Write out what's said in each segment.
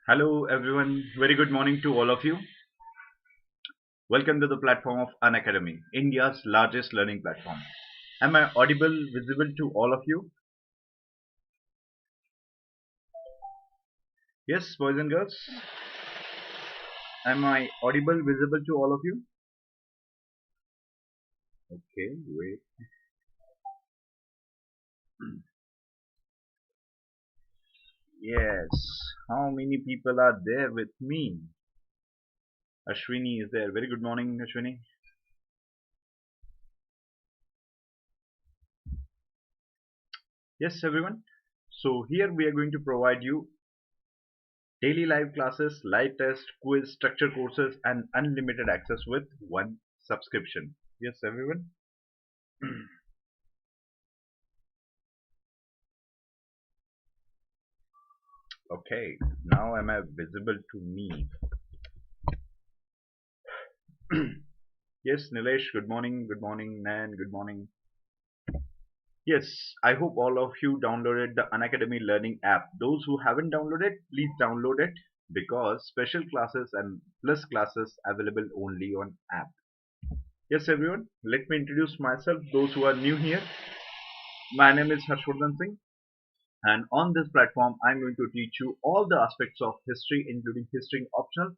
Hello everyone, very good morning to all of you. Welcome to the platform of Unacademy, India's largest learning platform. Am I audible, visible to all of you? Yes, boys and girls. Am I audible, visible to all of you? Okay, wait. Yes, how many people are there with me? Ashwini is there. Very good morning, Ashwini. Yes, everyone. So here we are going to provide you daily live classes, live tests, quiz, structured courses, and unlimited access with one subscription. Yes, everyone. Okay, now am I visible to me? Yes, Nilesh, good morning, Nan, good morning. Yes, I hope all of you downloaded the Unacademy Learning app. Those who haven't downloaded, please download it because special classes and plus classes available only on app. Yes, everyone, let me introduce myself. Those who are new here, my name is Harshvardhan Singh, and on this platform, I'm going to teach you all the aspects of history, including history optional,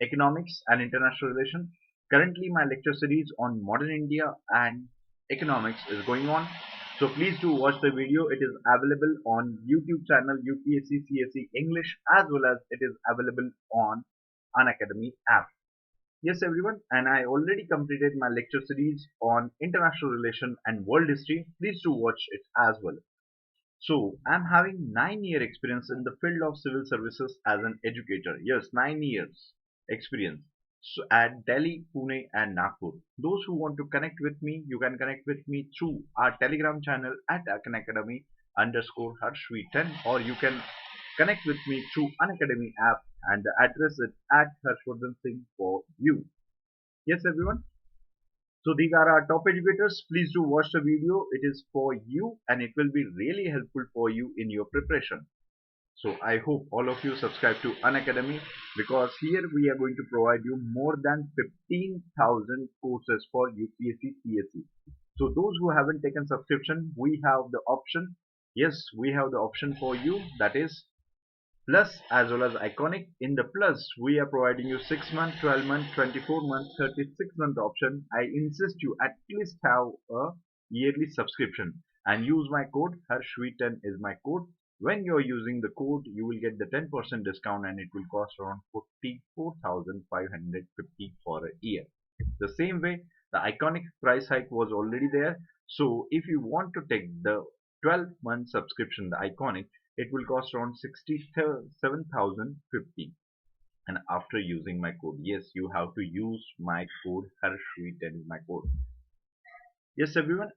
economics and international relations. Currently, my lecture series on modern India and economics is going on. So please do watch the video. It is available on YouTube channel UPSC CSE English as well as it is available on Unacademy app. Yes, everyone, and I already completed my lecture series on international relation and world history. Please do watch it as well. So I'm having 9 year experience in the field of civil services as an educator. Yes, 9 years experience. So at Delhi, Pune and Nagpur. Those who want to connect with me, you can connect with me through our Telegram channel at Unacademy underscore Harshvardhan, or you can connect with me through Unacademy app and the address is at Harshvardhan Singh for you. Yes, everyone. So these are our top educators. Please do watch the video. It is for you and it will be really helpful for you in your preparation. So I hope all of you subscribe to Unacademy because here we are going to provide you more than 15,000 courses for UPSC CSE. So those who haven't taken subscription, we have the option. Yes, we have the option for you, that is plus as well as iconic. In the plus we are providing you 6 month, 12 month, 24 month, 36 month option. I insist you at least have a yearly subscription and use my code. Harshvardhan is my code. When you're using the code you will get the 10% discount and it will cost around 44,550 for a year. The same way the iconic price hike was already there. So if you want to take the 12-month subscription, the iconic, it will cost around 67,050. And after using my code, yes, you have to use my code. Harshvardhan is my code. Yes, everyone,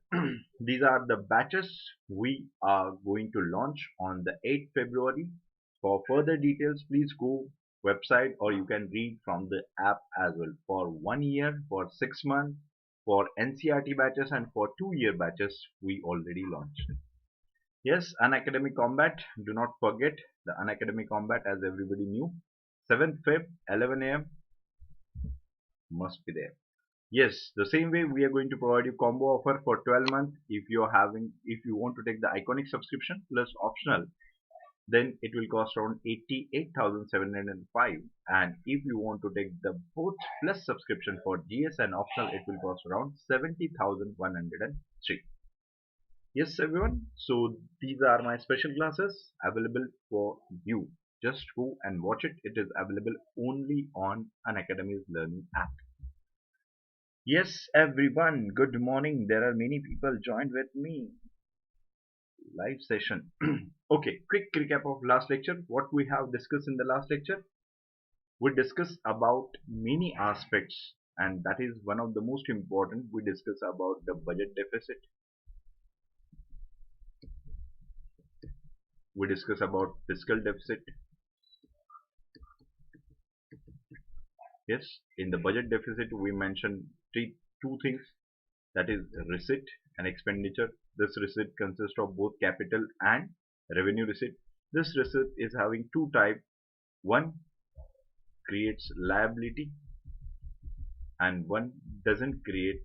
these are the batches we are going to launch on the 8th February. For further details, please go website or you can read from the app as well. For 1 year, for 6 months, for NCRT batches and for 2 year batches, we already launched. Yes, Unacademy Combat. Do not forget the Unacademy Combat as everybody knew. 7th Feb, 11 a.m. must be there. Yes, the same way we are going to provide you combo offer for 12 months. If you want to take the iconic subscription plus optional, then it will cost around 88,705. And if you want to take the both plus subscription for GS and optional, it will cost around 70,103. Yes, everyone. So these are my special classes available for you. Just go and watch it. It is available only on Unacademy's learning app. Yes, everyone. Good morning. There are many people joined with me. Live session. Okay, quick recap of last lecture. What we have discussed in the last lecture. We discussed about many aspects, and that is one of the most important. We discussed about the budget deficit. We discussed about fiscal deficit. Yes, in the budget deficit, we mentioned two things, that is receipt and expenditure. This receipt consists of both capital and revenue receipt. This receipt is having two types. One creates liability and one doesn't create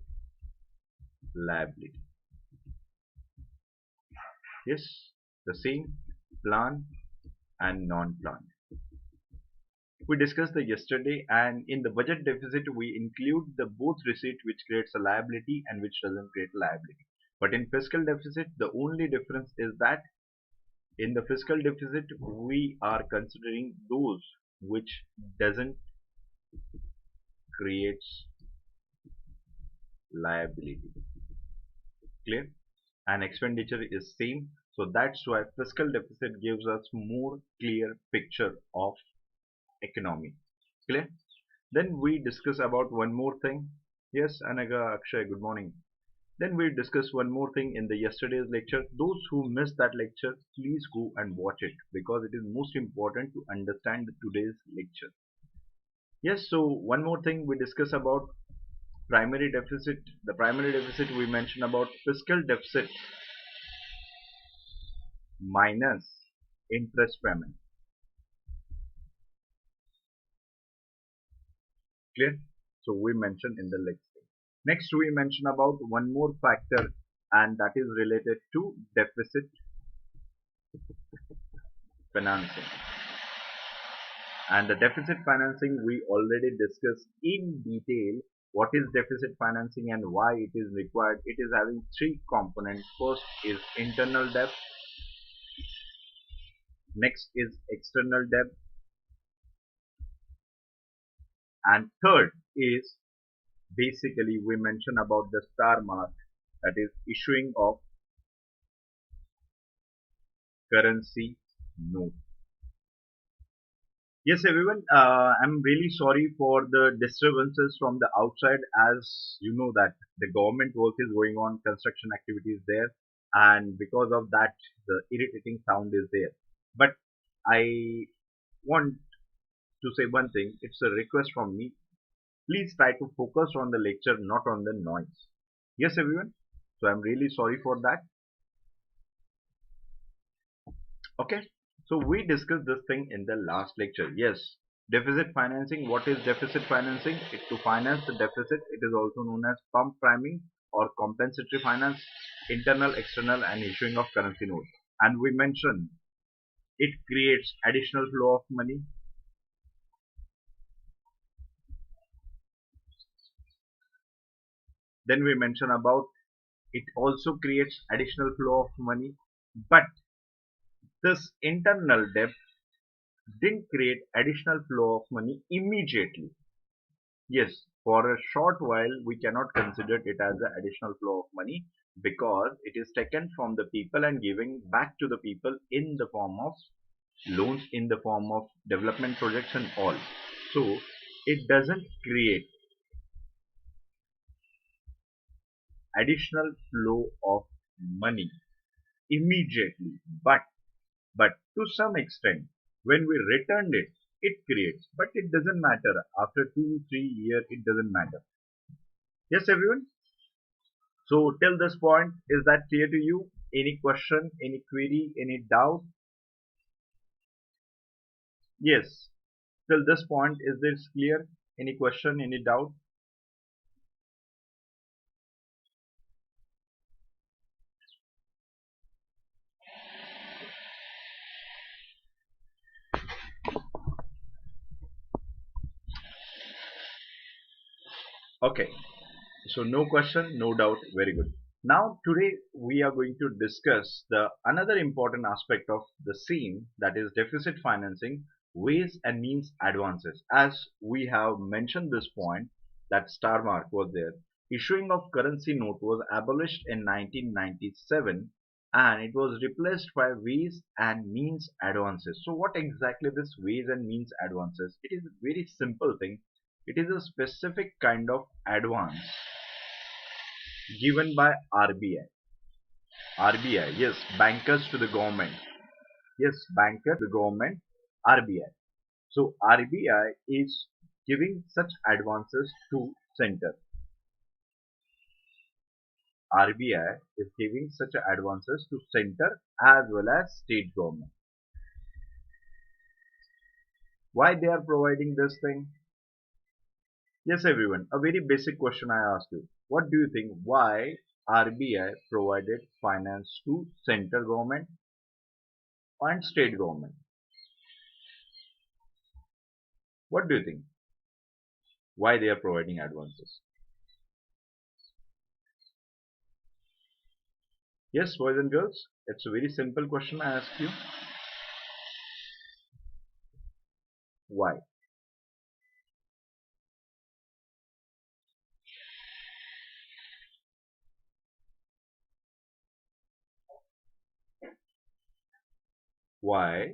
liability. Yes, the same plan and non-plan. We discussed the yesterday, and in the budget deficit we include the both receipt which creates a liability and which doesn't create a liability. But in fiscal deficit, the only difference is that in the fiscal deficit we are considering those which doesn't creates liability. Clear? And expenditure is same, so that's why fiscal deficit gives us more clear picture of economy. Clear? Then we discuss about one more thing. Yes, Anaga, Akshay, good morning. Then we discuss one more thing in the yesterday's lecture. Those who missed that lecture, please go and watch it because it is most important to understand today's lecture. Yes, so one more thing we discuss about primary deficit. The primary deficit we mentioned about fiscal deficit minus interest payment. Clear? So we mentioned in the lecture. Next we mention about one more factor, and that is related to deficit financing. And the deficit financing we already discussed in detail. What is deficit financing and why it is required? It is having three components. First is internal debt, next is external debt, and third is basically we mention about the star mark, that is issuing of currency note. Yes, everyone, I'm really sorry for the disturbances from the outside. As you know that the government work is going on, construction activities there, and because of that, the irritating sound is there. But I want to say one thing. It's a request from me. Please try to focus on the lecture, not on the noise. Yes, everyone. So I'm really sorry for that. Okay. So we discussed this thing in the last lecture. Yes, deficit financing. What is deficit financing? To finance the deficit. It is also known as pump priming or compensatory finance, internal, external, and issuing of currency notes. And we mentioned it creates additional flow of money. Then we mentioned about it also creates additional flow of money, but this internal debt didn't create additional flow of money immediately. Yes, for a short while we cannot consider it as an additional flow of money because it is taken from the people and giving back to the people in the form of loans, in the form of development projects and all. So it doesn't create additional flow of money immediately, but to some extent when we returned it, it creates, but it doesn't matter after 2 3 years, it doesn't matter. Yes, everyone. So till this point, is that clear to you? Any question, any query, any doubt? Yes, till this point, is this clear? Any question, any doubt? Okay, so no question, no doubt. Very good. Now today we are going to discuss the another important aspect of the same, that is deficit financing, ways and means advances. As we have mentioned this point, that star mark was there. Issuing of currency note was abolished in 1997 and it was replaced by ways and means advances. So what exactly this ways and means advances? It is a very simple thing. It is a specific kind of advance given by RBI. RBI, yes, bankers to the government. Yes, banker to the government, RBI. So RBI is giving such advances to center. RBI is giving such advances to center as well as state government. Why they are providing this thing? Yes, everyone. A very basic question I ask you. What do you think? Why RBI provided finance to central government and state government? What do you think? Why they are providing advances? Yes, boys and girls. It's a very simple question I ask you. Why? Why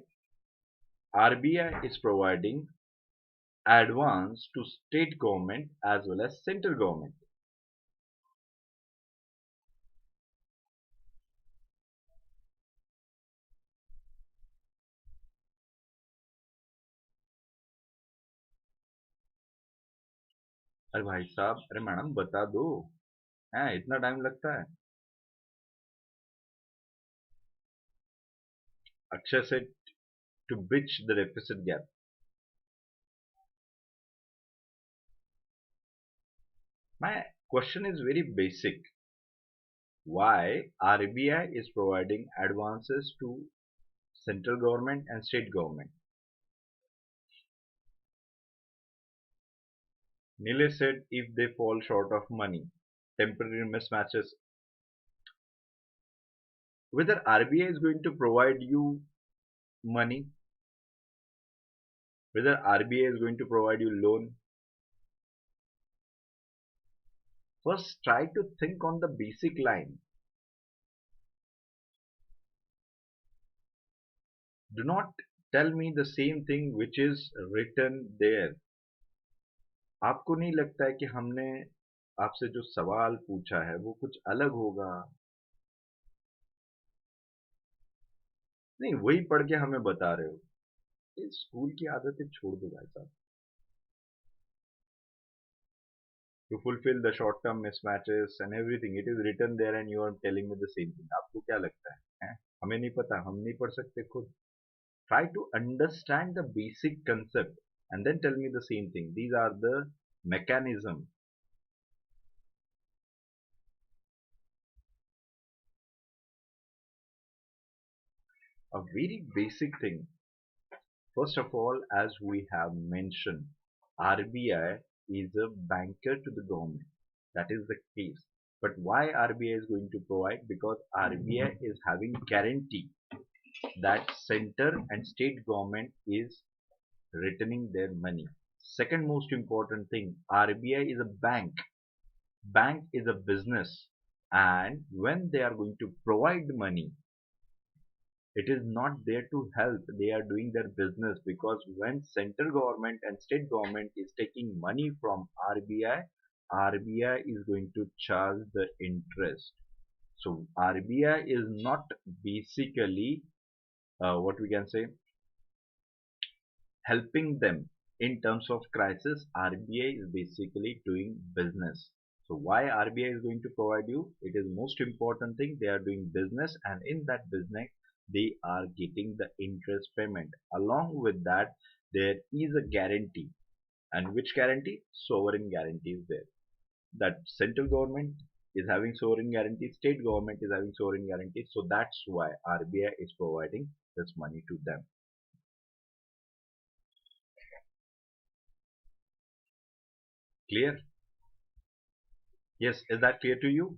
RBI is providing advance to state government as well as central government? अरे भाई साहब, अरे madam बता दो। हैं, इतना time लगता है? Akshay said to bridge the deficit gap. My question is very basic. Why RBI is providing advances to central government and state government? Nilesh said if they fall short of money, temporary mismatches. Whether RBI is going to provide you money, whether RBI is going to provide you loan, first try to think on the basic line. Do not tell me the same thing which is written there. आपको नहीं लगता है कि हमने आपसे जो सवाल पूछा है वो कुछ अलग होगा? नहीं, वही पढ़ के हमें बता रहे हो। ये स्कूल की आदतें छोड़ दो भाई साहब। To fulfill the short term mismatches and everything, it is written there and you are telling me the same thing. आपको क्या लगता है, हैं? हमें नहीं पता, हम नहीं पढ़ सकते खुद? Try to understand the basic concept and then tell me the same thing. These are the mechanism. A very basic thing. First of all, as we have mentioned, RBI is a banker to the government. That is the case. But why RBI is going to provide? Because RBI is having guarantee that center and state government is returning their money. Second most important thing, RBI is a bank. Bank is a business, and when they are going to provide money, it is not there to help. They are doing their business, because when central government and state government is taking money from RBI, RBI is going to charge the interest. So RBI is not basically what we can say helping them in terms of crisis. RBI is basically doing business. So why RBI is going to provide you? It is most important thing. They are doing business, and in that business they are getting the interest payment. Along with that, there is a guarantee. And which guarantee? Sovereign guarantee is there. That central government is having sovereign guarantee, state government is having sovereign guarantee. So that's why RBI is providing this money to them. Clear? Yes, is that clear to you?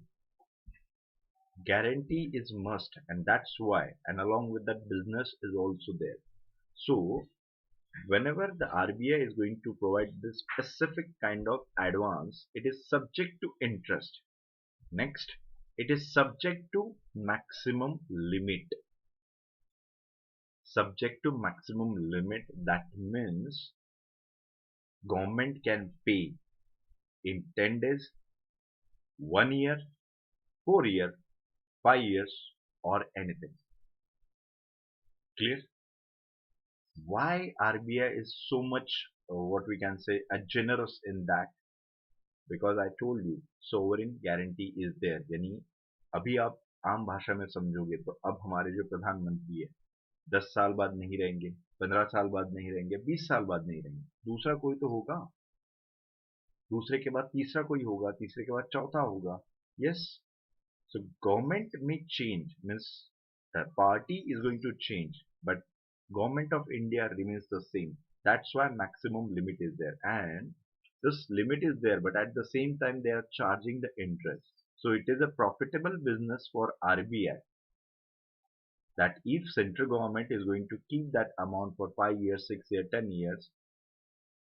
Guarantee is must, and that's why, and along with that, business is also there. So whenever the RBI is going to provide this specific kind of advance, it is subject to interest. Next, it is subject to maximum limit. Subject to maximum limit, that means government can pay in 10 days, 1 year, 4 year, 5 years, or anything. Clear? Why RBI is so much what we can say generous in that? Because I told you sovereign guarantee is there. यानी अभी आप आम भाषा में समझोगे तो अब हमारे जो प्रधानमंत्री है 10 साल बाद नहीं रहेंगे, 15 साल बाद नहीं रहेंगे, 20 साल बाद नहीं रहेंगे, दूसरा कोई तो होगा, दूसरे के बाद तीसरा कोई होगा, तीसरे के बाद चौथा होगा. Yes. So government may change, means the party is going to change, but government of India remains the same. That's why maximum limit is there, and this limit is there, but at the same time they are charging the interest. So it is a profitable business for RBI, that if central government is going to keep that amount for 5 years, 6 years, 10 years,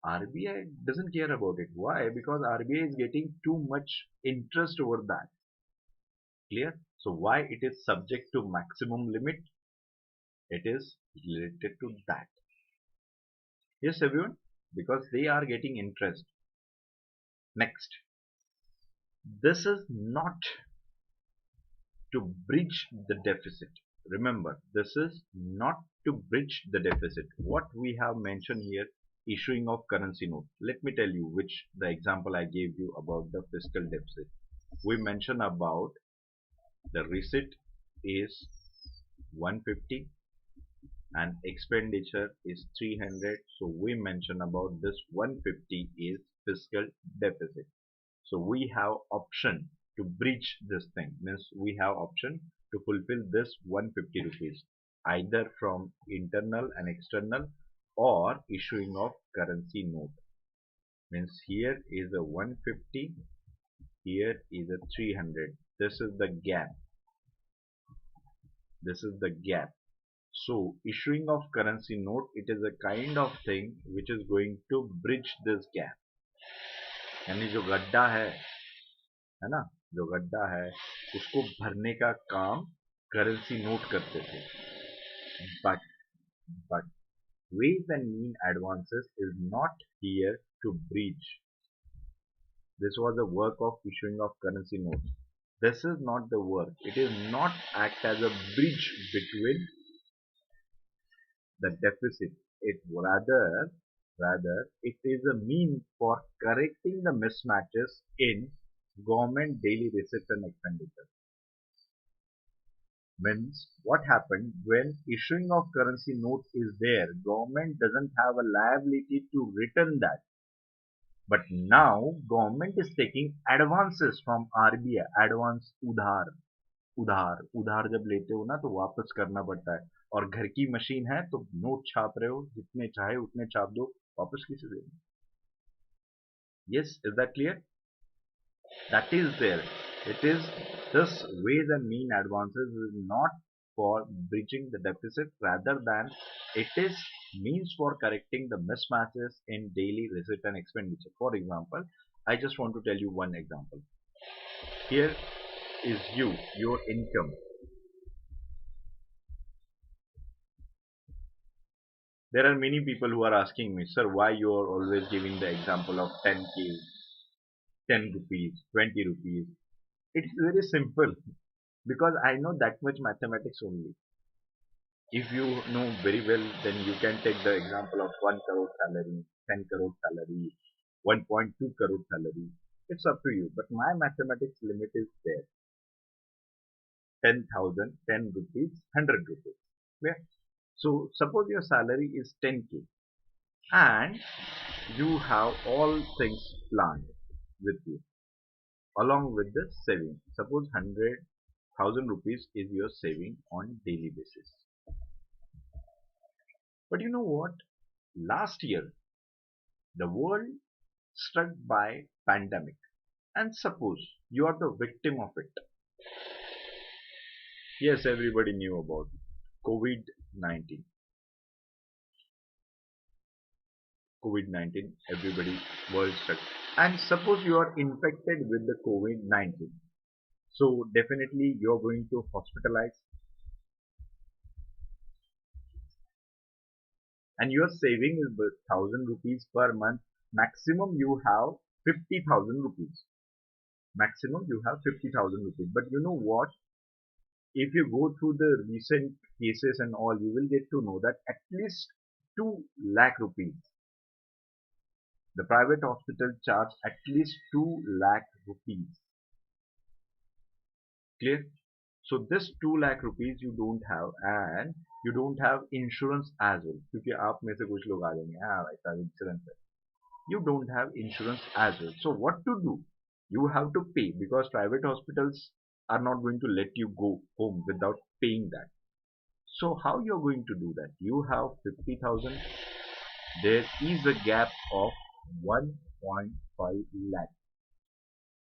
RBI doesn't care about it. Why? Because RBI is getting too much interest over that. Clear? So why it is subject to maximum limit? It is related to that. Yes, everyone? Because they are getting interest. Next. This is not to bridge the deficit. Remember, this is not to bridge the deficit. What we have mentioned here, issuing of currency note. Let me tell you which the example I gave you about the fiscal deficit. We mentioned about the receipt is 150 and expenditure is 300. So we mention about this 150 is fiscal deficit. So we have option to bridge this thing, means we have option to fulfill this 150 rupees either from internal and external or issuing of currency note. Means here is a 150, here is a 300. This is the gap. This is the gap. So issuing of currency note, it is a kind of thing which is going to bridge this gap. यानी जो गड्ढा है ना, जो गड्ढा है उसको भरने का काम करेंसी नोट करते थे. But ways and mean advances is not here to bridge. This was the work of issuing of currency notes. This is not the work. It is not act as a bridge between the deficit. It rather it is a mean for correcting the mismatches in government daily receipt and expenditure. Means what happened when issuing of currency note is there, government doesn't have a liability to return that. But now government is taking advances from RBI, advance उधार जब लेते हो ना तो वापस करना पड़ता है. और घर की मशीन है तो नोट छाप रहे हो, जितने चाहे उतने छाप दो, वापस किसे देना. Yes, is that clear? That is there. It is this ways and mean advances is not for bridging the deficit, rather than it is means for correcting the mismatches in daily receipt and expenditure. For example, I just want to tell you one example. Here is your income. There are many people who are asking me, sir, why you are always giving the example of 10k, 10 rupees, 20 rupees. It's very simple because I know that much mathematics only. If you know very well, then you can take the example of 1 crore salary, 10 crore salary, 1.2 crore salary. It's up to you. But my mathematics limit is there. 10,000, 10 rupees, 100 rupees. Yeah. So suppose your salary is 10k and you have all things planned with you along with the saving. Suppose 100,000 rupees is your saving on daily basis. But you know what? Last year, the world struck by pandemic, and suppose you are the victim of it. Yes, everybody knew about COVID-19. COVID-19, everybody world struck. And suppose you are infected with the COVID-19. So definitely you are going to hospitalize, and your saving is 1,000 rupees per month. Maximum you have 50,000 rupees. Maximum you have 50,000 rupees. But you know what? If you go through the recent cases and all, you will get to know that at least 2 lakh rupees. The private hospital charge at least 2 lakh rupees. Clear? So this 2 lakh rupees you don't have, and you don't have insurance as well, क्योंकि आप में से कुछ लोग आ जाएंगे हाँ भाई साहब insurance है. You don't have insurance as well. So what to do? You have to pay, because private hospitals are not going to let you go home without paying that. So how you're going to do that? You have 50,000. There is a gap of 1.5 lakh.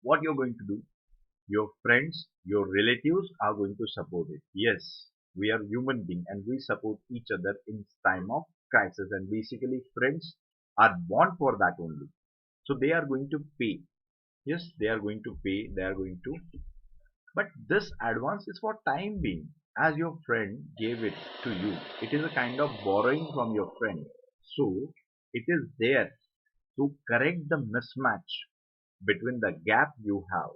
What you're going to do? Your friends, your relatives are going to support it. Yes, we are human beings and we support each other in time of crisis, and basically friends are born for that only. So they are going to pay. Yes, they are going to pay. They are going to. But this advance is for time being. As your friend gave it to you, it is a kind of borrowing from your friend. So it is there to correct the mismatch between the gap you have.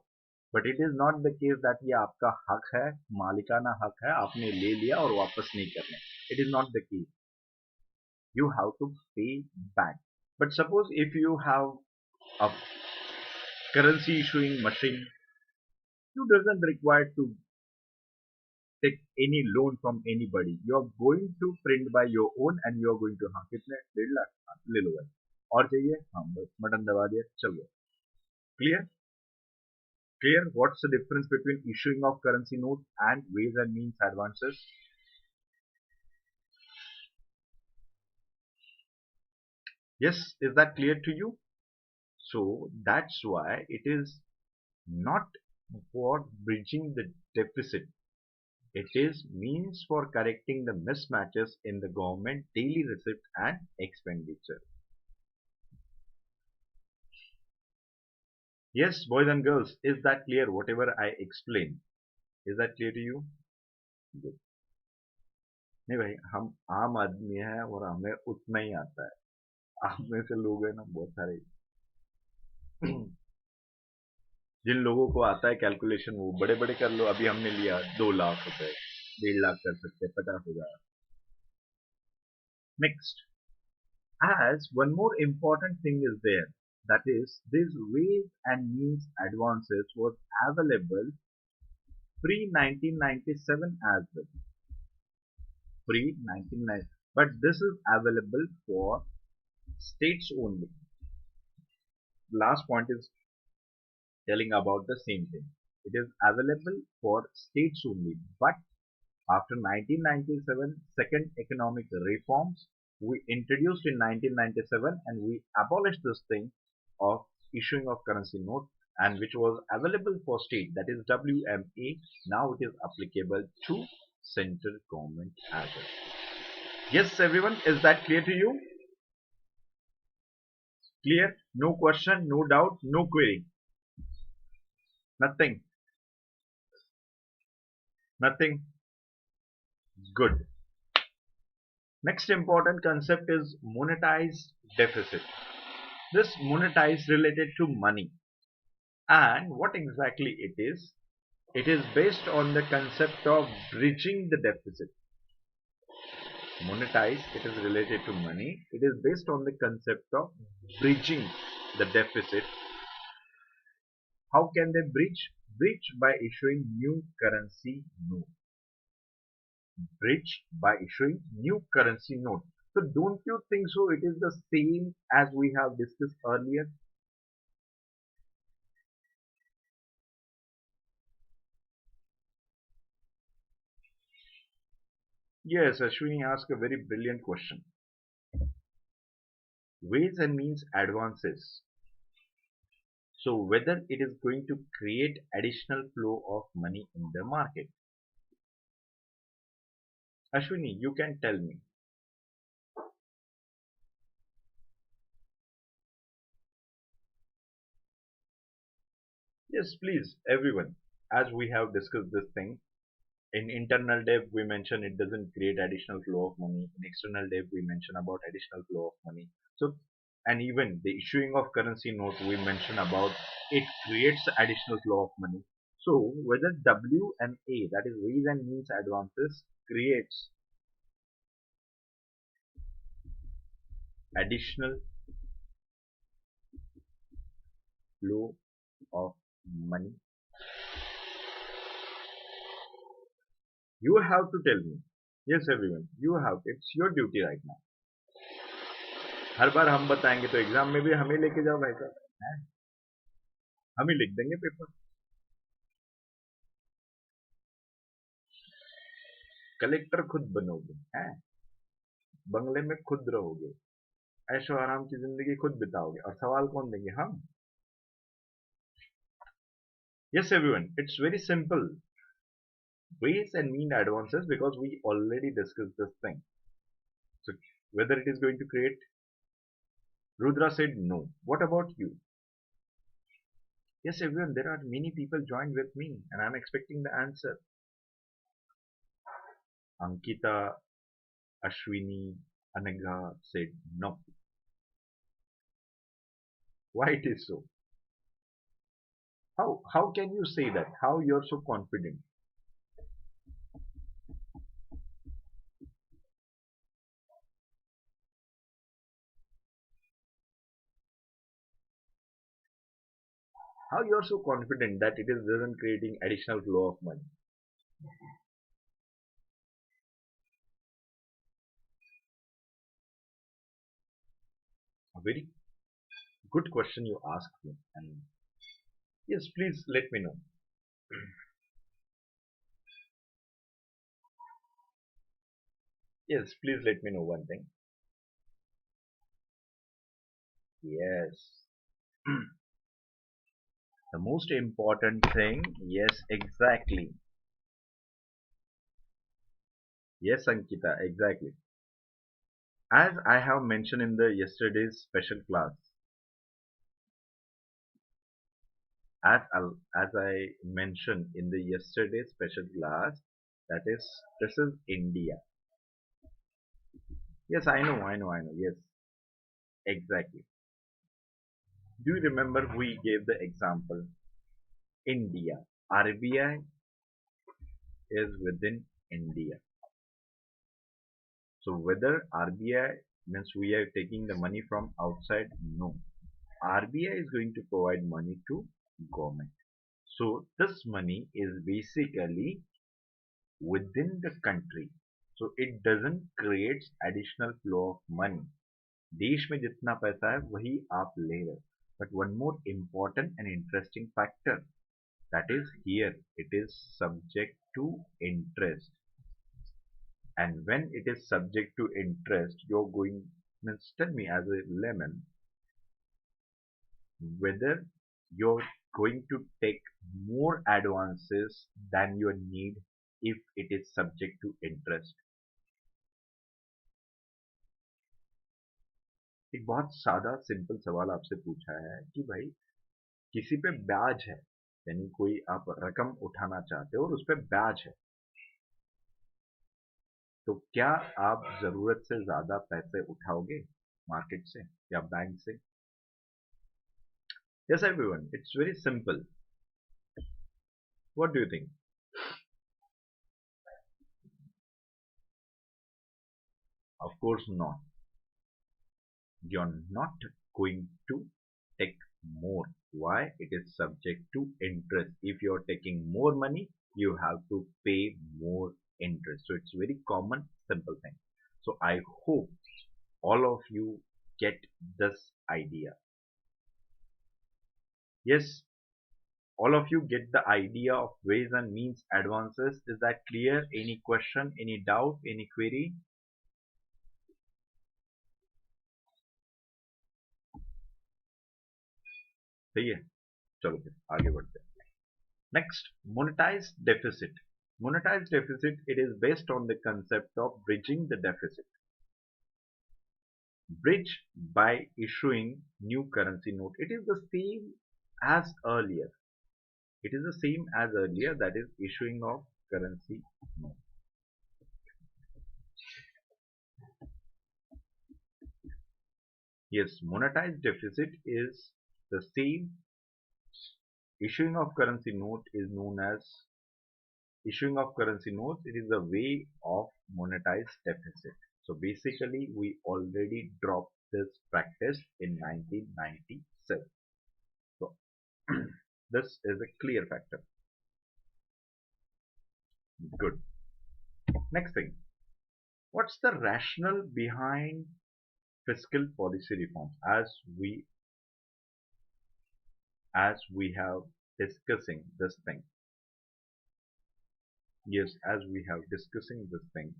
But it is not the case that ये आपका हक है, मालिकाना हक है, आपने ले लिया और वापस नहीं करने. It is not the case. You have to pay back. But suppose if you have a currency issuing machine, you doesn't require to take any loan from anybody. You are going to print by your own and you are going to हाँ कितने 1.5 लाख हाँ, ले लो भाई और चाहिए हाँ बस button दबा दिया चल गया. Clear? Clear? What's the difference between issuing of currency note and ways and means advances? Yes, is that clear to you? So that's why it is not for bridging the deficit. It is means for correcting the mismatches in the government daily receipt and expenditure. Yes, boys and girls, is that clear? Whatever I explain, is that clear to you? Good. नहीं भाई हम आम आदमी हैं और हमें उतना ही आता है. आप में से लोग हैं ना बहुत सारे जिन लोगों को आता है कैलकुलेशन वो बड़े बड़े कर लो. अभी हमने लिया 2 लाख रुपए, 1.5 लाख कर सकते हैं, 50,000. Next, as one more important thing is there, that is this ways and means advances was available pre 1997 as well. Pre 1990, but this is available for states only. Last point is telling about the same thing. It is available for states only, but after 1997 second economic reforms we introduced in 1997 and we abolished this thing of issuing of currency note, and which was available for state, that is WMA. Now it is applicable to central government as well. Yes everyone, is that clear to you? Clear? No question, no doubt, no query? Nothing? Nothing? Good. Next important concept is monetized deficit. This monetized related to money, and what exactly it is? It is based on the concept of bridging the deficit. Monetized, it is related to money. It is based on the concept of bridging the deficit. How can they bridge? Bridge by issuing new currency note. Bridge by issuing new currency note. So don't you think so? It is the same as we have discussed earlier. Yes, Ashwini asked a very brilliant question. Ways and means advances. So whether it is going to create additional flow of money in the market. Ashwini, you can tell me. Yes, please, everyone. As we have discussed this thing, in internal debt we mentioned it doesn't create additional flow of money. In external debt we mentioned about additional flow of money. So, and even the issuing of currency note we mentioned about it creates additional flow of money. So whether WMA, that is ways and means advances, creates additional flow of money. You have to tell me. Yes, everyone. You have. It's your duty right now. हर बार हम बताएंगे तो exam में भी हमें लेके जाओ भाई साहब हैं? हम ही लिख देंगे पेपर. कलेक्टर खुद बनोगे हैं? बंगले में खुद रहोगे. ऐशो आराम की जिंदगी खुद बिताओगे और सवाल कौन देंगे? हम. Yes, everyone. It's very simple. Ways and mean advances because we already discussed this thing. So whether it is going to create, Rudra said no. What about you? Yes, everyone. There are many people joined with me, and I'm expecting the answer. Ankita, Ashwini, Anagha said no. Why it is so? How can you say that? How you're so confident? How you're so confident that it is doesn't creating additional flow of money? A very good question you asked me, and yes, please let me know. Yes, please let me know one thing. Yes. The most important thing, yes, exactly. Yes, Ankita, exactly. As I have mentioned in the yesterday's special class, as I mentioned in the yesterday's special class, that is, this is India. Yes, I know. Yes, exactly. Do you remember we gave the example? India. RBI is within India. So whether RBI means we are taking the money from outside? No. RBI is going to provide money to government. So this money is basically within the country. So it doesn't create additional flow of money. देश में जितना पैसा है वही आप ले रहे. But one more important and interesting factor, that is here it is subject to interest. And when it is subject to interest, you're going, means tell me as a layman, whether you're going to take more advances than your need if it is subject to interest. एक बहुत सादा simple सवाल आपसे पूछा है कि भाई किसी पे ब्याज है, यानी कोई आप रकम उठाना चाहते हो और उस पे ब्याज है, तो क्या आप जरूरत से ज्यादा पैसे उठाओगे मार्केट से या बैंक से? Yes, everyone, it's very simple. What do you think? Of course not. You're not going to take more. Why? It is subject to interest. If you're taking more money, you have to pay more interest. So it's very common, simple thing. So I hope all of you get this idea. Yes, all of you get the idea of ways and means advances. Is that clear? Any question, any doubt, any query? सही है. चलो फिर आगे बढ़ते हैं. Next, monetized deficit. Monetized deficit, it is based on the concept of bridging the deficit. Bridge by issuing new currency note. It is the same as earlier. It is the same as earlier, that is issuing of currency note. Yes, monetized deficit is the same. Issuing of currency note is known as issuing of currency notes. It is a way of monetized deficit. So basically we already dropped this practice in 1997. So this is a clear factor. Good. Next thing, what's the rationale behind fiscal policy reforms as we have discussing this thing? Yes, as we have discussing this thing,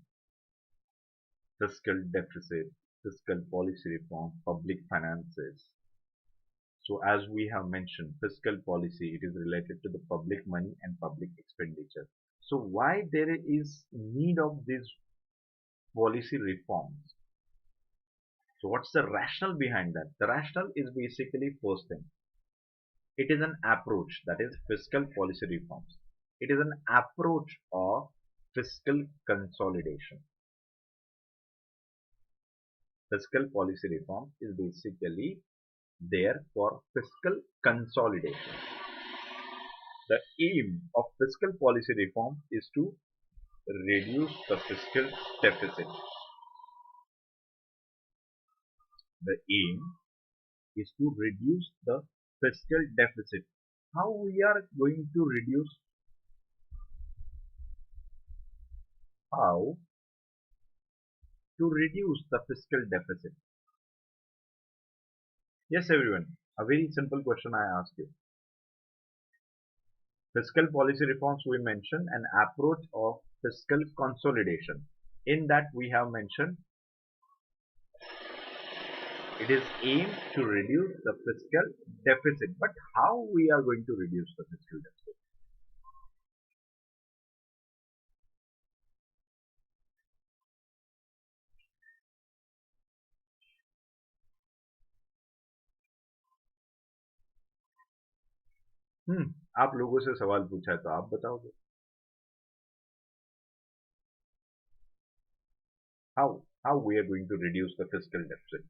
fiscal deficit, fiscal policy reform, public finances. So as we have mentioned, fiscal policy, it is related to the public money and public expenditure. So why there is need of these policy reforms? So what's the rationale behind that? The rationale is basically first thing. It is an approach, that is fiscal policy reforms. It is an approach of fiscal consolidation. Fiscal policy reform is basically there for fiscal consolidation. The aim of fiscal policy reform is to reduce the fiscal deficit. The aim is to reduce the fiscal deficit. How we are going to reduce? How to reduce the fiscal deficit? Yes, everyone. A very simple question I ask you. Fiscal policy reforms, we mentioned an approach of fiscal consolidation. In that we have mentioned it is aimed to reduce the fiscal deficit. But how we are going to reduce the fiscal deficit? आप लोगों से सवाल पूछा है तो आप बताओगे how we are going to reduce the fiscal deficit?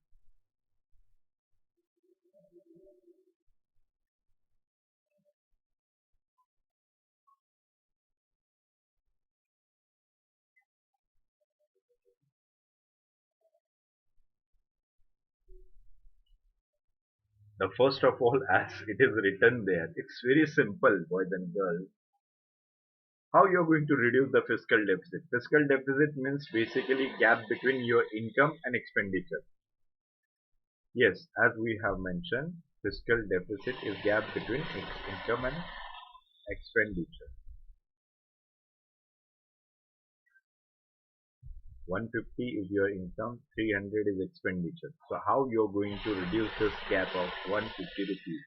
The first of all, as it is written there, it's very simple, boys and girls. How you are going to reduce the fiscal deficit? Fiscal deficit means basically gap between your income and expenditure. Yes, as we have mentioned, fiscal deficit is gap between income and expenditure. 150 is your income, 300 is expenditure. So how you are going to reduce this gap of 150 rupees?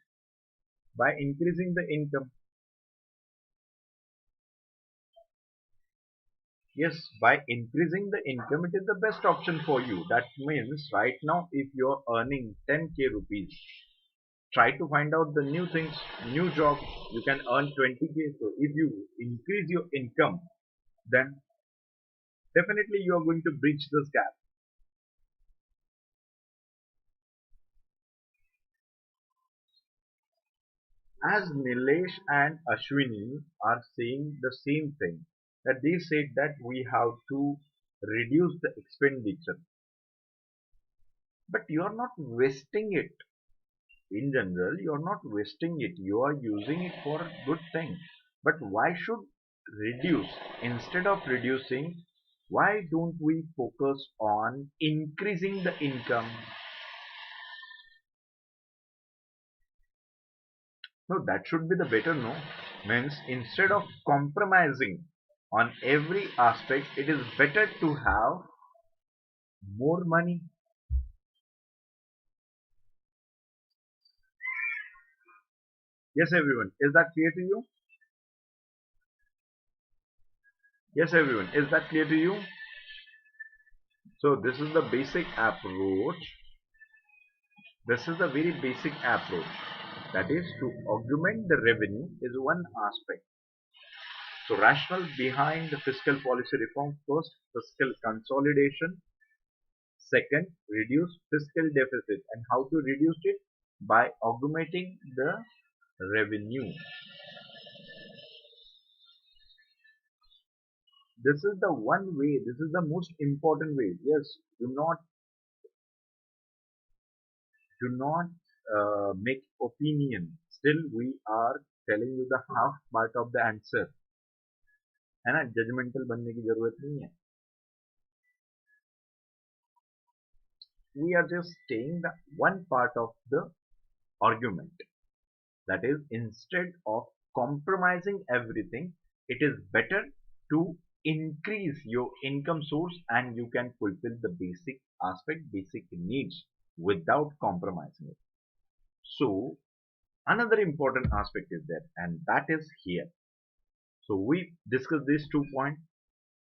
By increasing the income. Yes, by increasing the income, it is the best option for you. That means right now, if you are earning 10k rupees, try to find out the new things, new job. You can earn 20k. So if you increase your income, then definitely you are going to bridge this gap. As Nilesh and Ashwini are saying the same thing, that they said that we have to reduce the expenditure, but you are not wasting it. In general, you are not wasting it, you are using it for a good thing. But why should reduce? Instead of reducing, why don't we focus on increasing the income? No, that should be the better, no? Means instead of compromising on every aspect, it is better to have more money. Yes, everyone, is that clear to you? Yes, everyone, is that clear to you? So this is the basic approach. This is the very basic approach. That is to augment the revenue is one aspect. So rationale behind the fiscal policy reform: first, fiscal consolidation; second, reduce fiscal deficit. And how to reduce it? By augmenting the revenue. This is the one way, this is the most important way. Yes, do not make opinion. Still we are telling you the half part of the answer. है ना, judgemental बनने की जरूरत नहीं है. We are just saying the one part of the argument. That is, instead of compromising everything, it is better to increase your income source and you can fulfill the basic aspect, basic needs without compromising it. So, another important aspect is there, and that is here. So, we discussed these 2 points.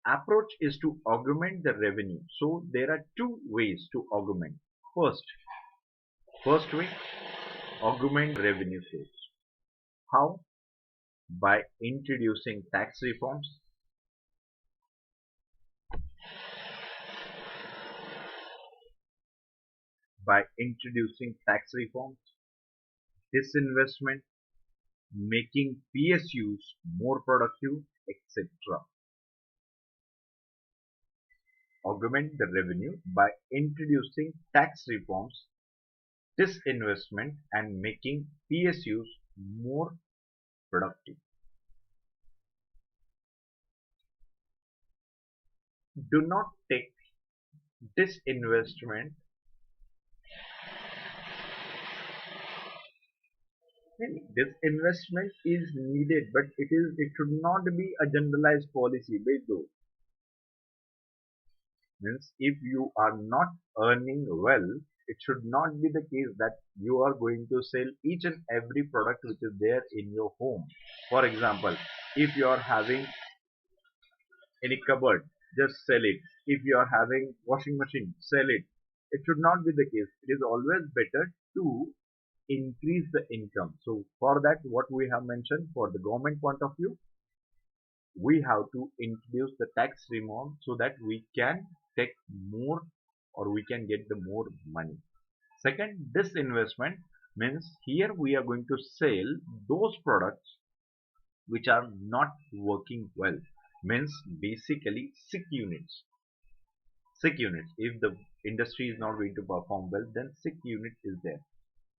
Approach is to augment the revenue. So, there are two ways to augment. First way, augment revenue source. How? By introducing tax reforms, disinvestment, making PSUs more productive, etc. Augment the revenue by introducing tax reforms, disinvestment, and making PSUs more productive. Do not take disinvestment. This investment is needed, but it should not be a generalized policy. Though means if you are not earning well, it should not be the case that you are going to sell each and every product which is there in your home. For example, if you are having any cupboard, just sell it. If you are having washing machine, sell it. It should not be the case. It is always better to increase the income. So for that, what we have mentioned for the government point of view, we have to introduce the tax reform so that we can take more or we can get the more money. Second, disinvestment means here we are going to sell those products which are not working well. Means basically sick units. Sick units. If the industry is not going to perform well, then sick unit is there.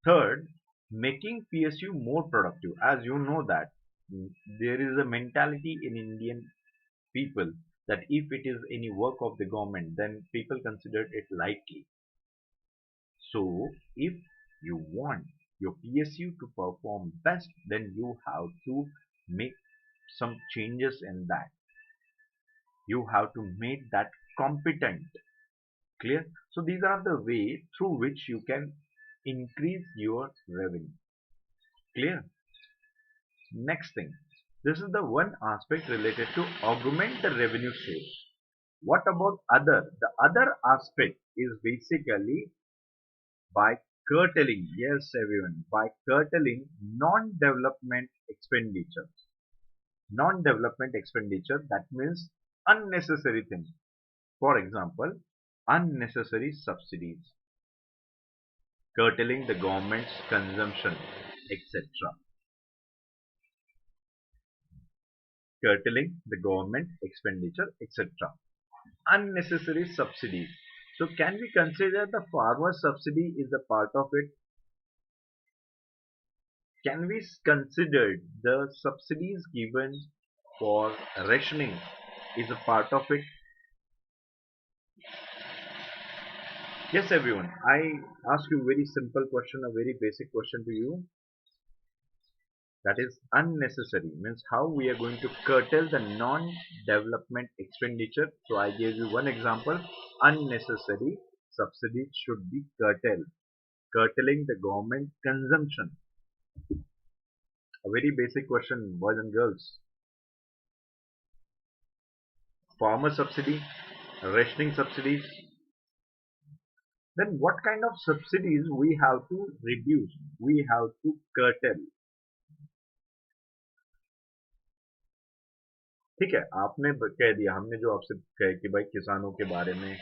Third, making PSU more productive. As you know that there is a mentality in Indian people that if it is any work of the government, then people consider it lightly. So, if you want your PSU to perform best, then you have to make some changes in that. You have to make that competent. Clear? So, these are the way through which you can increase your revenue. Clear? Next thing. This is the one aspect related to augment the revenue source. What about other? The other aspect is basically by curtailing, yes everyone, by curtailing non-development expenditure. Non-development expenditure, that means unnecessary things. For example, unnecessary subsidies, curtailing the government's consumption, etc. Curtailing the government expenditure, etc. Unnecessary subsidies. So can we consider the farmer subsidy is a part of it? Can we consider the subsidies given for rationing is a part of it? Yes, everyone. I ask you a very simple question, a very basic question to you. That is unnecessary. Means how we are going to curtail the non-development expenditure. So I gave you one example. Unnecessary subsidies should be curtailed. Curtailing the government consumption. A very basic question, boys and girls. Farmer subsidy, rationing subsidies, then what kind of subsidies we have to reduce, we have to curtail. ठीक है, आपने कह दिया, हमने जो आपसे कहे कि भाई किसानों के बारे में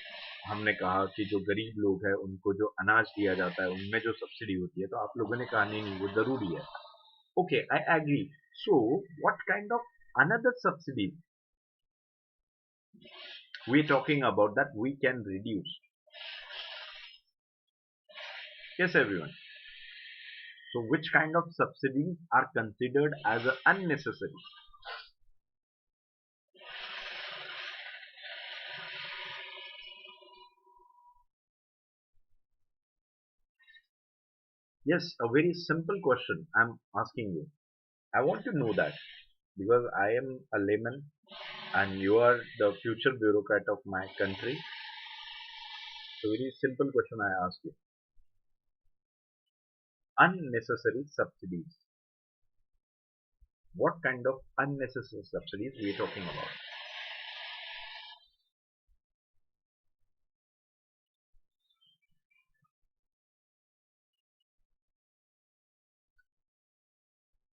हमने कहा कि जो गरीब लोग हैं उनको जो अनाज दिया जाता है उनमें जो सब्सिडी होती है, तो आप लोगों ने कहा नहीं नहीं वो जरूरी है. Okay, I agree. So what kind of another subsidy we are talking about that we can reduce? Yes, everyone. So which kind of subsidies are considered as unnecessary? Yes, a very simple question I'm asking you. I want to know that because I am a layman and you are the future bureaucrat of my country. So very simple question I ask you. Unnecessary subsidies. What kind of unnecessary subsidies we are talking about?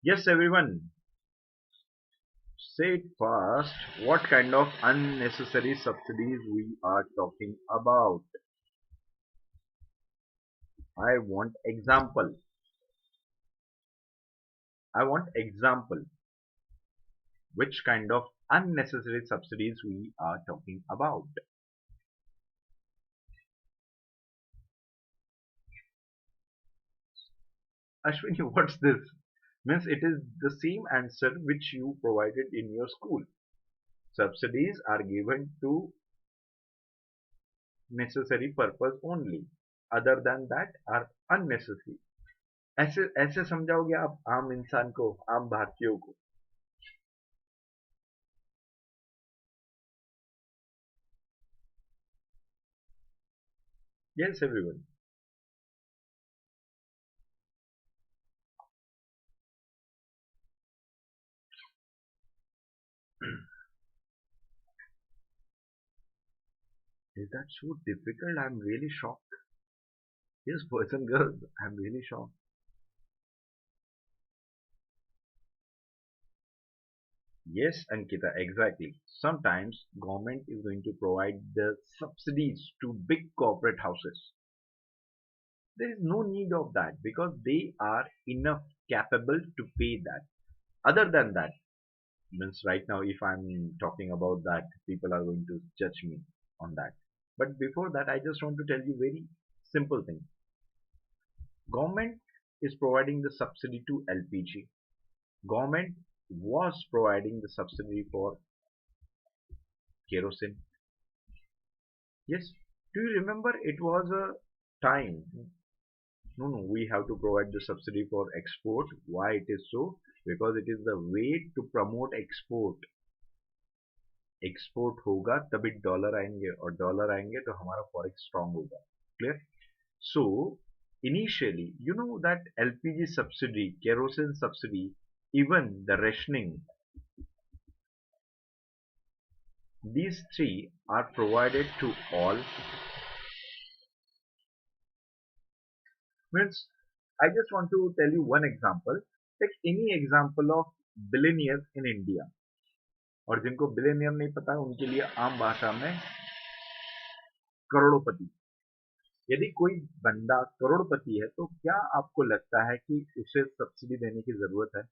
Yes, everyone, say it fast. What kind of unnecessary subsidies we are talking about? I want example. I want example. Which kind of unnecessary subsidies we are talking about? Ashwini, what's this? Means it is the same answer which you provided in your school. Subsidies are given to necessary purpose only. Other than that are unnecessary. ऐसे ऐसे समझाओगे आप आम इंसान को, आम भारतीयों को? Yes, everyone. Is that so difficult? I'm really shocked. Yes, boys and girls, I'm really shocked. Yes, Ankita, exactly. Sometimes government is going to provide the subsidies to big corporate houses. There is no need of that because they are enough capable to pay that. Other than that, means right now if I'm talking about that, people are going to judge me on that. But before that, I just want to tell you very simple thing. Government is providing the subsidy to LPG. Government was providing the subsidy for kerosene. Yes. Do you remember it was a time? No, no, we have to provide the subsidy for export. Why it is so? Because it is the way to promote export. Export होगा तभी dollar आएंगे और dollar आएंगे तो हमारा forex strong होगा. Clear? So initially, you know that LPG subsidy, kerosene subsidy, even the rationing, these three are provided to all. Means, I just want to tell you one example. Take any example of billionaires in India. और जिनको billionaire नहीं पता उनके लिए आम भाषा में करोड़पति. यदि कोई बंदा करोड़पति है तो क्या आपको लगता है कि उसे सब्सिडी देने की जरूरत है?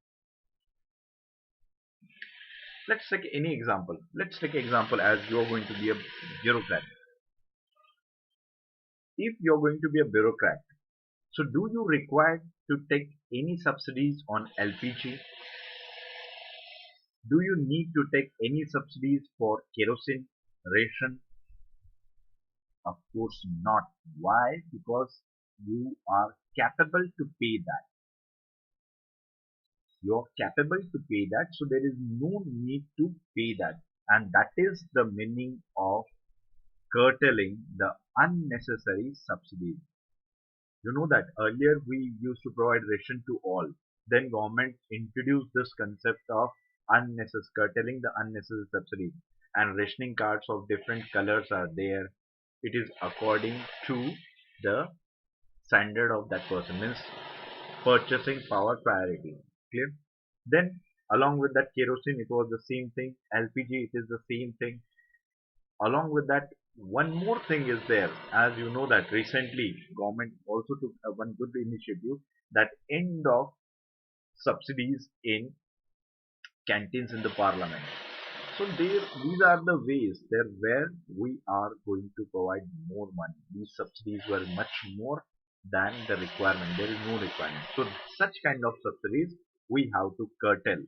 Let's take any example. Let's take example as you're going to be a bureaucrat. If you're going to be a bureaucrat, so do you require to take any subsidies on LPG? Do you need to take any subsidies for kerosene, ration? Of course not. Why? Because you are capable to pay that. You're capable to pay that, so there is no need to pay that. And that is the meaning of curtailing the unnecessary subsidies. You know that earlier we used to provide ration to all. Then government introduced this concept of unnecessary curtailing the unnecessary subsidies. And rationing cards of different colors are there. It is according to the standard of that person, means purchasing power priority. Clear? Then along with that kerosene, it was the same thing. LPG, it is the same thing. Along with that, one more thing is there. As you know that recently government also took one good initiative, that end of subsidies in canteens in the parliament. So these are the ways there where we are going to provide more money. These subsidies were much more than the requirement. There is no requirement. So such kind of subsidies we have to curtail.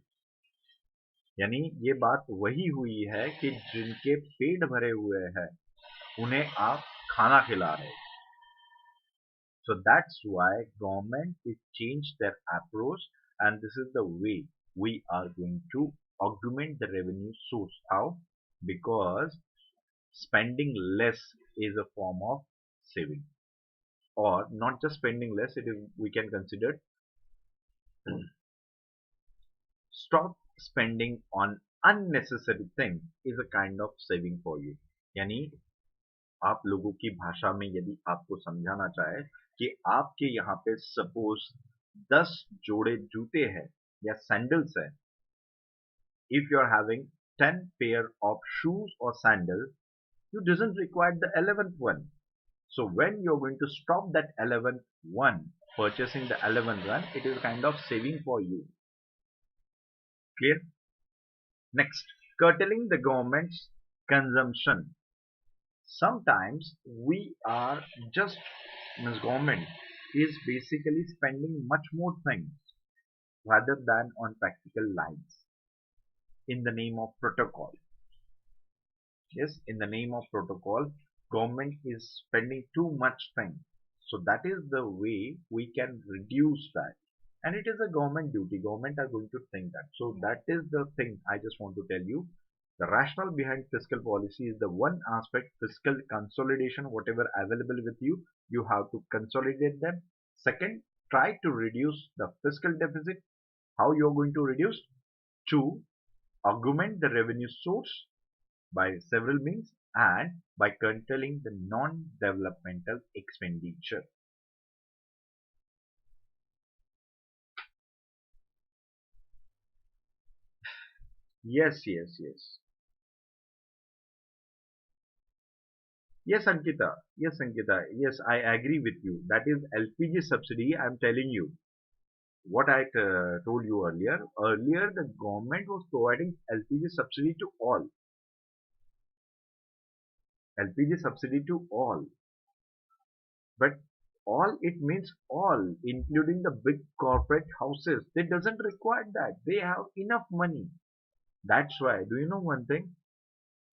यानी ये बात वही हुई है कि जिनके पेट भरे हुए हैं उन्हें आप खाना खिला रहे हो. So that's why government is changed their approach, and this is the way we are going to augment the revenue source. How? Because spending less is a form of saving, or not just spending less. It is, we can consider, stop spending on unnecessary things is a kind of saving for you. यानी आप लोगों की भाषा में यदि आपको समझाना चाहे कि आपके यहाँ पे सपोज 10 जोड़े जूते हैं या सैंडल्स है, if you are having 10 pair of shoes or sandals, you doesn't require the 11th one. So when you're going to stop that 11th one, purchasing the 11th one, it is kind of saving for you. Clear? Next, curtailing the government's consumption. Sometimes we are just, means government is basically spending much more things rather than on practical lines in the name of protocol. Yes, in the name of protocol, government is spending too much thing. So that is the way we can reduce that. And it is a government duty. Government are going to think that. So that is the thing I just want to tell you. The rationale behind fiscal policy is the one aspect, fiscal consolidation, whatever available with you, you have to consolidate them. Second, try to reduce the fiscal deficit. How you are going to reduce? Two, augment the revenue source by several means and by curtailing the non-developmental expenditure. Yes, yes, yes. Yes, Ankita. Yes, Ankita. Yes, I agree with you. That is LPG subsidy. I'm telling you what I told you earlier. Earlier, the government was providing LPG subsidy to all. LPG subsidy to all. But all, it means all, including the big corporate houses. They doesn't require that. They have enough money. That's why. Do you know one thing?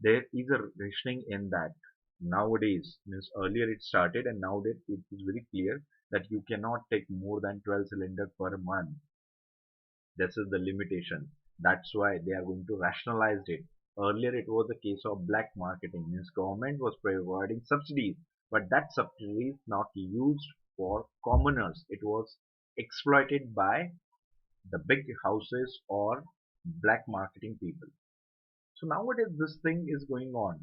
There is a rationing in that. Nowadays, means earlier it started, and nowadays it is very clear that you cannot take more than 12 cylinders per month. This is the limitation. That's why they are going to rationalize it. Earlier it was a case of black marketing, means government was providing subsidies, but that subsidy is not used for commoners. It was exploited by the big houses or black marketing people. So nowadays this thing is going on.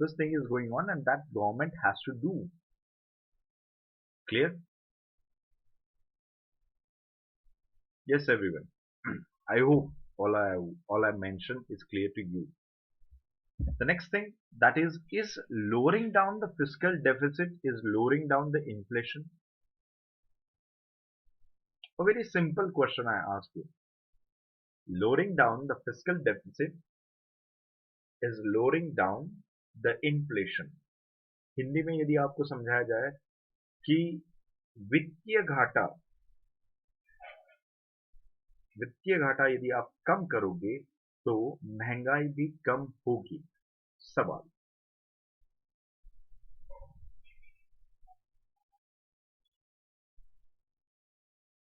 This thing is going on, and that government has to do. Clear? Yes, everyone. I hope all I mentioned is clear to you. The next thing, that is lowering down the fiscal deficit is lowering down the inflation? A very simple question I ask you. Lowering down the fiscal deficit is lowering down the inflation. Hindi में यदि आपको समझाया जाए कि वित्तीय घाटा वित्तीय घाटा यदि आप कम करोगे तो महंगाई भी कम होगी. सवाल,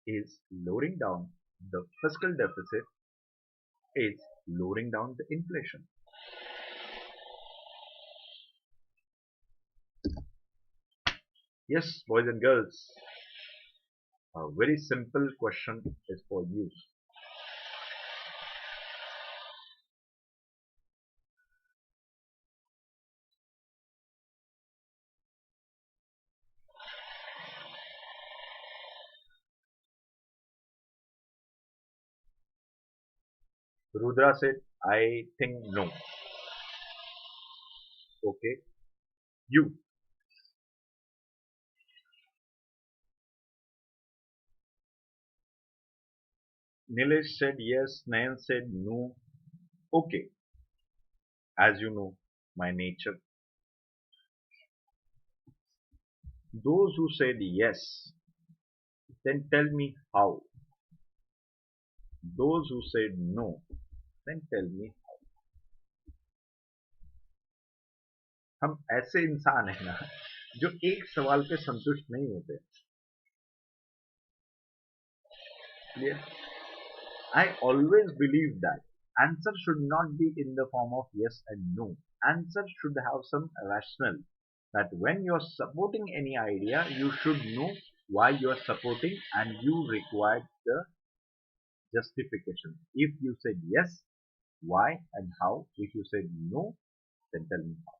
is lowering down the fiscal deficit is lowering down the inflation? Yes, boys and girls, a very simple question is for you. Rudra said, I think no. Okay, you. Nilesh said yes, Nayan said no. Okay, as you know, my nature. Those who said yes, then tell me how. Those who said no, then tell me. हम ऐसे इंसान हैं ना जो एक सवाल पे संतुष्ट नहीं होते. Clear? I always believe that answer should not be in the form of yes and no. Answer should have some rationale. That when you are supporting any idea, you should know why you are supporting and you require the justification. If you said yes, why and how. If you said no, then tell me how.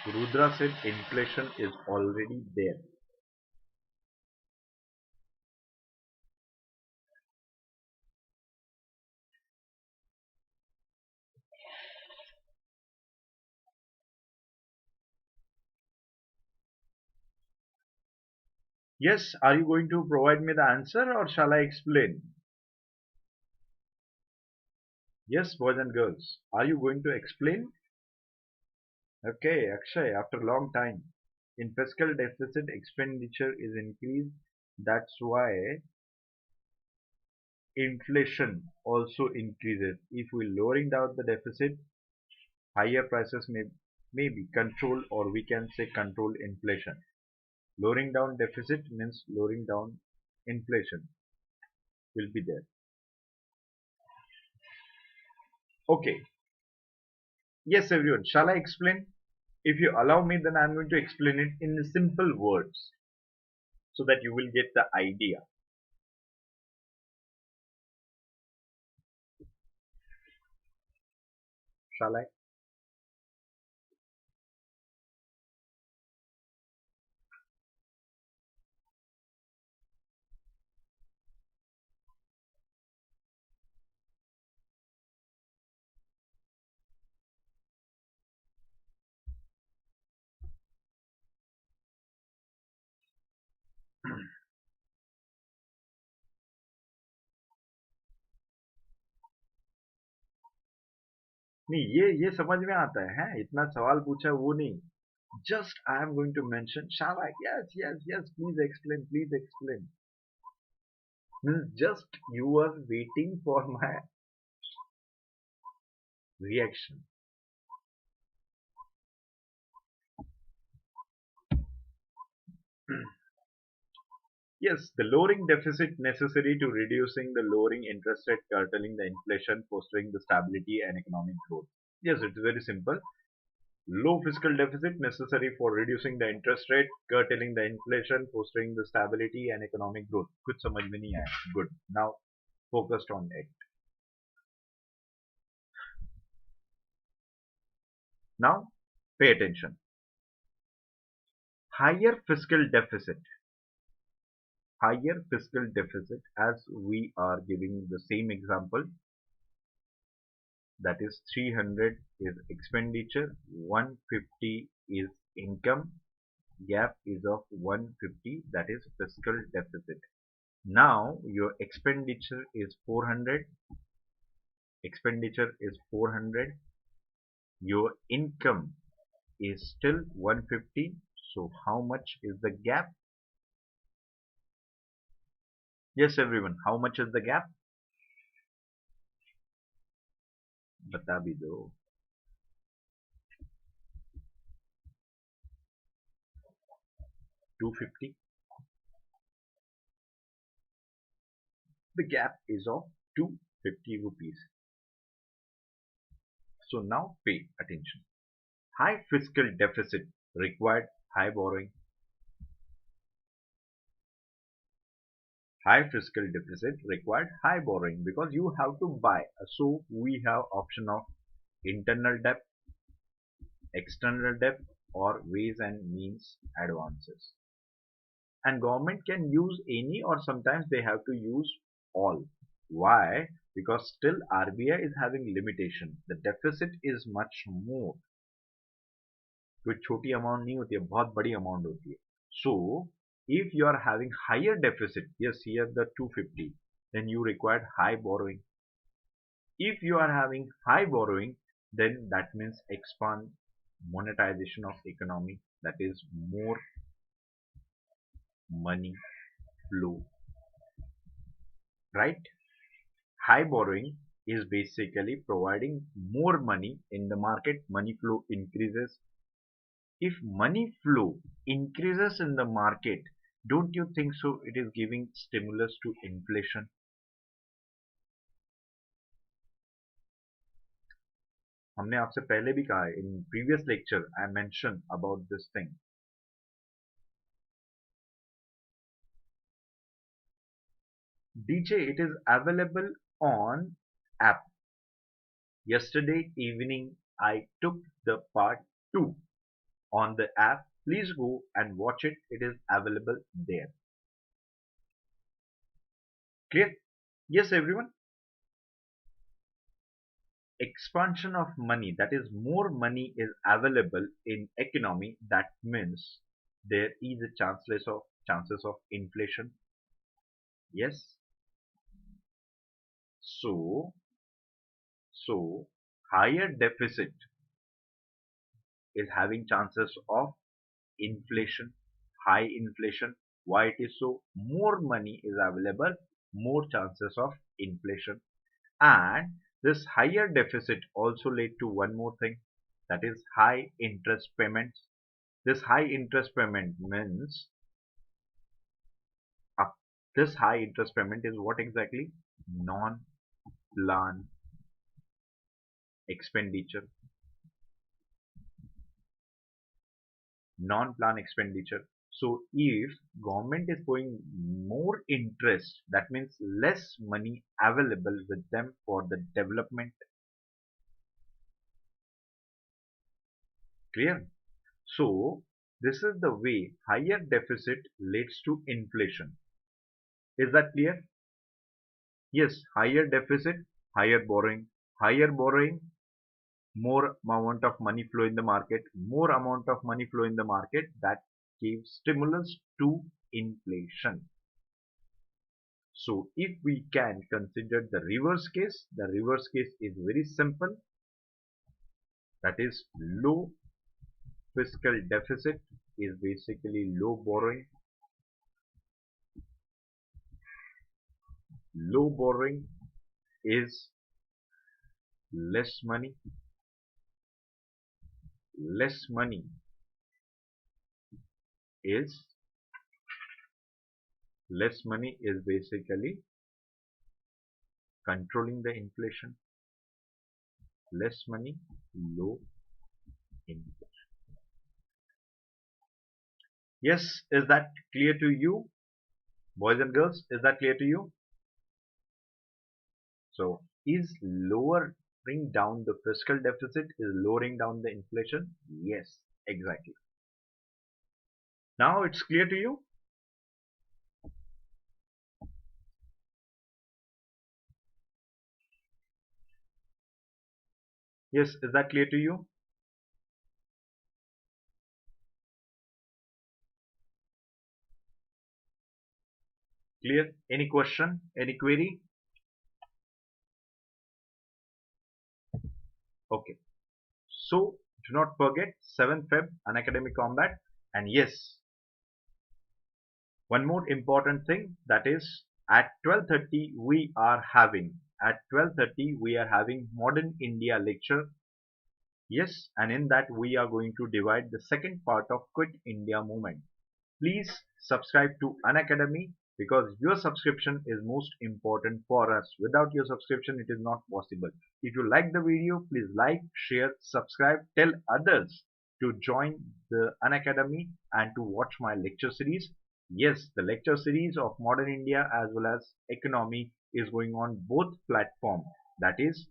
Rudra said inflation is already there. Yes, are you going to provide me the answer or shall I explain? Yes, boys and girls, are you going to explain? Okay, Akshay, after a long time. In fiscal deficit, expenditure is increased. That's why inflation also increases. If we lowering down the deficit, higher prices may be controlled, or we can say controlled inflation. Lowering down deficit means lowering down inflation will be there. Okay. Yes, everyone. Shall I explain? If you allow me, then I'm going to explain it in simple words so that you will get the idea. Shall I? नहीं, ये समझ में आता है, हैं? इतना सवाल पूछा वो नहीं. Just I am going to mention. Shall I? Yes, yes, yes. Please explain. Please explain. Means just you are waiting for my reaction. Yes, the lowering deficit necessary to reducing the lowering interest rate, curtailing the inflation, fostering the stability and economic growth. Yes, it's very simple. Low fiscal deficit necessary for reducing the interest rate, curtailing the inflation, fostering the stability and economic growth. कुछ समझ में नहीं आया. Good. Now focused on it. Now pay attention. Higher fiscal deficit. Higher fiscal deficit, as we are giving the same example, that is 300 is expenditure, 150 is income, gap is of 150, that is fiscal deficit. Now your expenditure is 400, your income is still 150, so how much is the gap? Yes, everyone, how much is the gap? बता भी दो. 250. The gap is of 250 rupees. So now pay attention. High fiscal deficit required high borrowing. High fiscal deficit required high borrowing because you have to buy. So we have option of internal debt, external debt, or ways and means advances. And government can use any, or sometimes they have to use all. Why? Because still RBI is having limitation. The deficit is much more. कोई छोटी amount नहीं होती है, बहुत बड़ी amount होती है. So if you are having higher deficit, yes, here the 250, then you require high borrowing. If you are having high borrowing, then that means expand monetization of economy, that is more money flow, right? High borrowing is basically providing more money in the market. Money flow increases. If money flow increases in the market, don't you think so it is giving stimulus to inflation? हमने आपसे पहले भी कहा है, in previous lecture I mentioned about this thing. DJ, it is available on app. Yesterday evening I took the part 2 on the app. Please go and watch it. It is available there. Clear? Yes, everyone. Expansion of money, that is more money is available in economy. That means there is a chances of inflation. Yes. So higher deficit is having chances of inflation, high inflation. Why it is so? More money is available, more chances of inflation. And this higher deficit also led to one more thing, that is high interest payments. This high interest payment means this high interest payment is what exactly? Non-plan expenditure. Non-plan expenditure. So if government is paying more interest, that means less money available with them for the development. Clear? So this is the way higher deficit leads to inflation. Is that clear? Yes, higher deficit, higher borrowing. Higher borrowing, more amount of money flow in the market. More amount of money flow in the market, that gives stimulus to inflation. So if we can consider the reverse case is very simple. That is low fiscal deficit is basically low borrowing. Low borrowing is less money. Less money is basically controlling the inflation. Less money, low inflation. Yes, is that clear to you, boys and girls? Is that clear to you? So is lowering down the fiscal deficit is lowering down the inflation? Yes, exactly. Now it's clear to you? Yes, is that clear to you? Clear? Any question? Any query? Okay. So do not forget 7th Feb Unacademy Combat. And yes, one more important thing, that is at 12:30 we are having Modern India lecture. Yes, and in that we are going to divide the second part of Quit India movement. Please subscribe to Unacademy because your subscription is most important for us. Without your subscription, it is not possible. If you like the video, please like, share, subscribe, tell others to join the Unacademy and to watch my lecture series. Yes, the lecture series of Modern India as well as Economy is going on both platforms. That is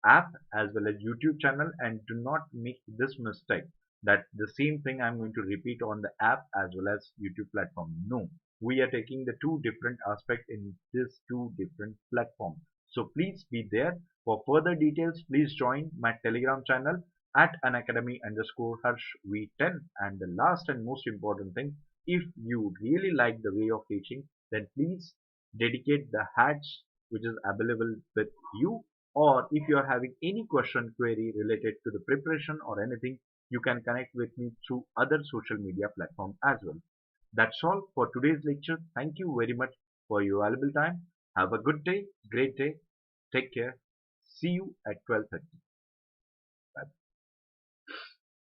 app as well as YouTube channel, and do not make this mistake that the same thing I'm going to repeat on the app as well as YouTube platform. No, we are taking the two different aspects in these two different platforms. So please be there. For further details, please join my Telegram channel at unacademy_harshv10. And the last and most important thing, if you really like the way of teaching, then please dedicate the hats which is available with you. Or if you are having any question query related to the preparation or anything, You can connect with me through other social media platforms as well. That's all for today's lecture. Thank you very much for your valuable time. Have a good day, great day. Take care. See you at 12:30.